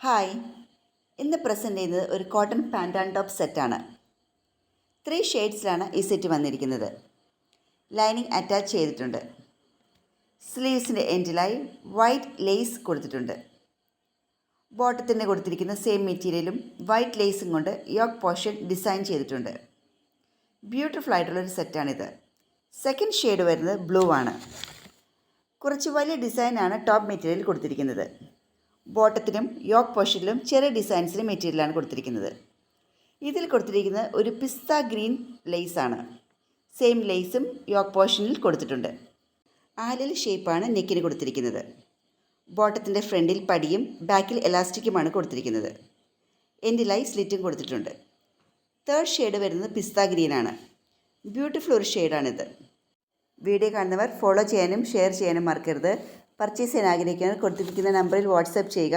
Hi, ഇന്ന് present ചെയ്യുന്നത് ഒരു കോട്ടൺ പാൻറ് ആൻഡ് ടോപ്പ് സെറ്റാണ്. 3 ഷെയ്ഡ്സിലാണ് ഈ സെറ്റ് വന്നിരിക്കുന്നത്. ലൈനിങ് അറ്റാച്ച് ചെയ്തിട്ടുണ്ട്. സ്ലീവ്സിൻ്റെ എൻഡിലായി വൈറ്റ് ലേസ് കൊടുത്തിട്ടുണ്ട്. ബോട്ടത്തിന് കൊടുത്തിരിക്കുന്ന സെയിം മെറ്റീരിയലും വൈറ്റ് ലേസും കൊണ്ട് യോക്ക് പോർഷൻ ഡിസൈൻ ചെയ്തിട്ടുണ്ട്. ബ്യൂട്ടിഫുൾ ആയിട്ടുള്ളൊരു സെറ്റാണിത്. സെക്കൻഡ് ഷെയ്ഡ് വരുന്നത് ബ്ലൂ ആണ്. കുറച്ച് വലിയ ഡിസൈനാണ് ടോപ്പ് മെറ്റീരിയൽ കൊടുത്തിരിക്കുന്നത്. ബോട്ടത്തിനും യോക്ക് പോർഷനിലും ചെറിയ ഡിസൈൻസിന് മെറ്റീരിയലാണ് കൊടുത്തിരിക്കുന്നത്. ഇതിൽ കൊടുത്തിരിക്കുന്നത് ഒരു പിസ്ത ഗ്രീൻ ലേസാണ്. സെയിം ലേസും യോക്ക് പോർഷനിൽ കൊടുത്തിട്ടുണ്ട്. ആലിൽ ഷേപ്പാണ് നെക്കിന് കൊടുത്തിരിക്കുന്നത്. ബോട്ടത്തിൻ്റെ ഫ്രണ്ടിൽ പടിയും ബാക്കിൽ എലാസ്റ്റിക്കുമാണ് കൊടുത്തിരിക്കുന്നത്. എൻഡിലായി സ്ലിറ്റും കൊടുത്തിട്ടുണ്ട്. തേർഡ് ഷെയ്ഡ് വരുന്നത് പിസ്ത ഗ്രീനാണ്. ബ്യൂട്ടിഫുൾ ഒരു ഷെയ്ഡാണിത്. വീഡിയോ കാണുന്നവർ ഫോളോ ചെയ്യാനും ഷെയർ ചെയ്യാനും മറക്കരുത്. പർച്ചേസ് ചെയ്യാൻ ആഗ്രഹിക്കുന്നവർ കൊടുത്തിരിക്കുന്ന നമ്പറിൽ വാട്സാപ്പ് ചെയ്യുക.